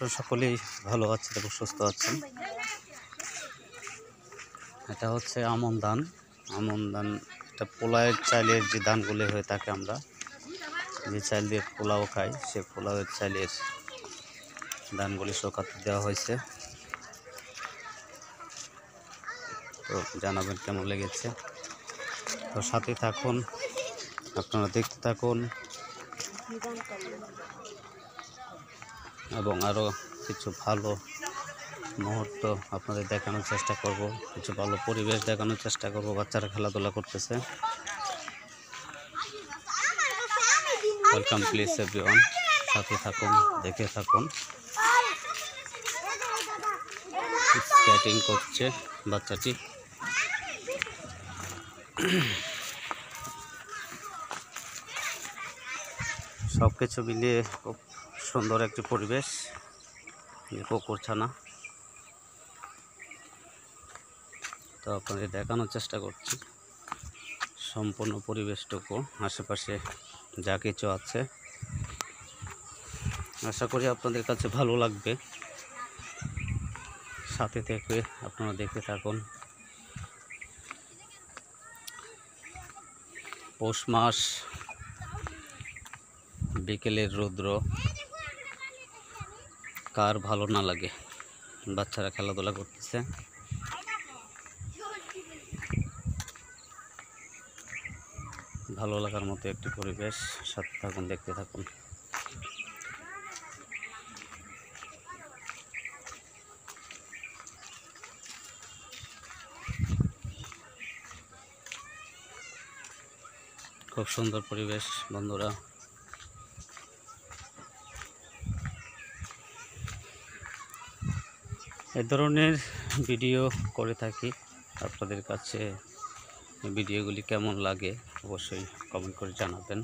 আপনারা সকলেই ভালো আছেন এবং সুস্থ আছেন। এটা হচ্ছে আমন ধান। এটা পোলাওয়ের চালের যে ধানগুলি হয়ে থাকে, আমরা যে চাল দিয়ে পোলাও খাই, সে পোলাওয়ের চালের ধানগুলি শুকাতে দেওয়া হয়েছে। তো জানাবেন কেমন লেগেছে। তো সাথে থাকুন, আপনারা দেখতে থাকুন এবং আরও কিছু ভালো মুহূর্ত আপনাদের দেখানোর চেষ্টা করব, কিছু ভালো পরিবেশ দেখানোর চেষ্টা করব। বাচ্চারা খেলাধুলা করতেছে। ওয়েলকাম প্লিজ এভরিওয়ান, সাথে থাকুন, দেখে থাকুন। স্কেটিং করছে বাচ্চাটি। সব কিছু মিলিয়ে খুব সুন্দর একটি পরিবেশ। পুকুরছানা। তো আপনাদের দেখানোর চেষ্টা করছি সম্পূর্ণ পরিবেশটুকু, আশেপাশে যা কিছু আছে। আশা করি আপনাদের কাছে ভালো লাগবে। সাথে থেকে আপনারা দেখতে থাকুন। পৌষ মাস, বিকেলের রৌদ্র কার ভালো না লাগে। বাচ্চারা খেলাধুলা করতেছে। ভালো লাগার মতো একটি পরিবেশ। সাথে থাকুন, দেখতে থাকুন। খুব সুন্দর পরিবেশ বন্ধুরা। এই ধরনের ভিডিও করে থাকি। আপনাদের কাছে ভিডিওগুলি কেমন লাগে অবশ্যই কমেন্ট করে জানাবেন।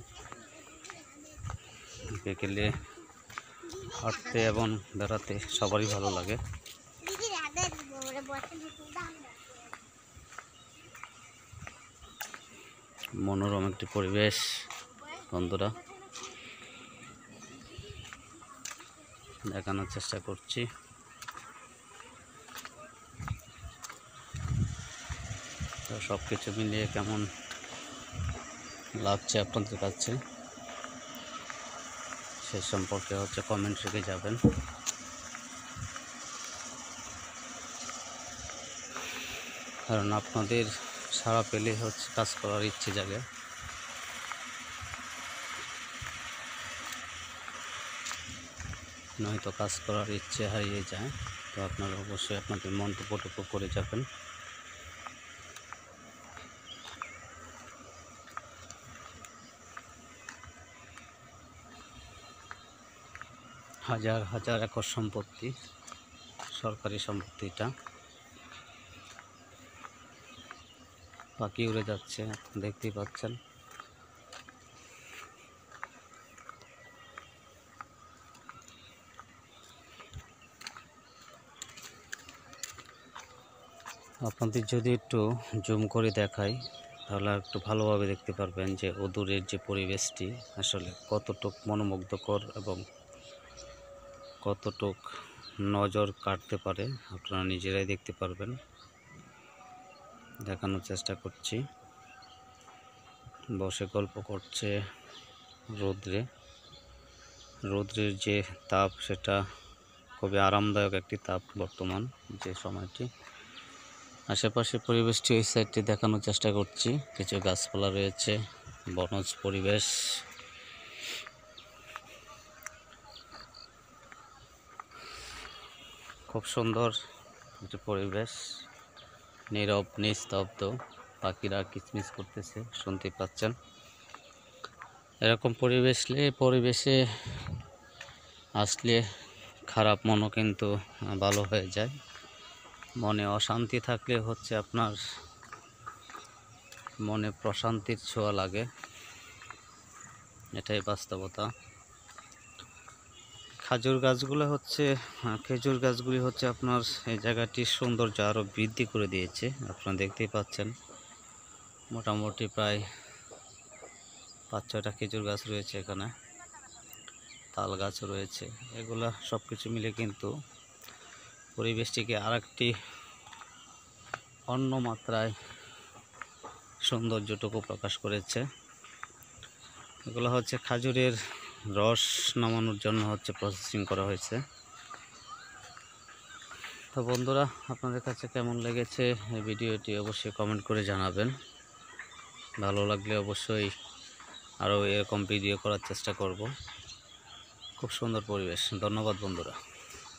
বিকেলে হাঁটতে এবং বেড়াতে সবারই ভালো লাগে। মনোরম একটি পরিবেশ বন্ধুরা, দেখানোর চেষ্টা করছি। তো সব কিছু মিলিয়ে কেমন লাগছে আপনাদের কাছে সে সম্পর্কে কমেন্ট রেখে যাবেন। কারণ আপনাদের সাড়া পেলে কাজ করার ইচ্ছে জাগে। নয়তো কাজ করার ইচ্ছে হারিয়ে যায়। তো আপনারা অবশ্যই আপনাদের মন্তব্যটুকু করে যাবেন। হাজার হাজার একর সম্পত্তি, সরকারি সম্পত্তিটা। পাখি উড়ে যাচ্ছে, দেখতেই পাচ্ছেন। আপনাদের যদি একটু জুম করে দেখাই তাহলে একটু ভালোভাবে দেখতে পারবেন যে অদূরের যে পরিবেশটি আসলে কতটুক মনোমুগ্ধকর এবং কতটুক নজর কাটতে পারে আপনারা নিজেরাই দেখতে পারবেন। দেখানোর চেষ্টা করছি। বসে গল্প করছে রৌদ্রের যে তাপ, সেটা খুবই আরামদায়ক একটি তাপ বর্তমান যে সময়টি। আশেপাশে পরিবেশটি ওই সাইডটি দেখানোর চেষ্টা করছি। কিছু গাছপালা রয়েছে, বনজ পরিবেশ। খুব সুন্দর একটি পরিবেশ, নীরব নিস্তব্ধ। পাখিরা কিচমিচ করতেছে, শুনতে পাচ্ছেন। এরকম পরিবেশে আসলে খারাপ মনও কিন্তু ভালো হয়ে যায়। মনে অশান্তি থাকলে আপনার মনে প্রশান্তির ছোঁয়া লাগে, এটাই বাস্তবতা। খেজুর গাছগুলি আপনার এই জায়গাটির সৌন্দর্য আরও বৃদ্ধি করে দিয়েছে। আপনারা দেখতেই পাচ্ছেন, মোটামুটি প্রায় 5-6টা খেজুর গাছ রয়েছে এখানে। তাল গাছ রয়েছে, এগুলা সব কিছু মিলে কিন্তু পরিবেশটিকে আরেকটি অন্য মাত্রায় সৌন্দর্যটুকু প্রকাশ করেছে। এগুলো হচ্ছে খাজুরের রস নামানোর জন্য হচ্ছে প্রসেসিং করা হয়েছে। তো বন্ধুরা, আপনাদের কাছে কেমন লেগেছে এই ভিডিওটি অবশ্যই কমেন্ট করে জানাবেন। ভালো লাগলে অবশ্যই আরও এরকম ভিডিও করার চেষ্টা করব। খুব সুন্দর পরিবেশ। ধন্যবাদ বন্ধুরা।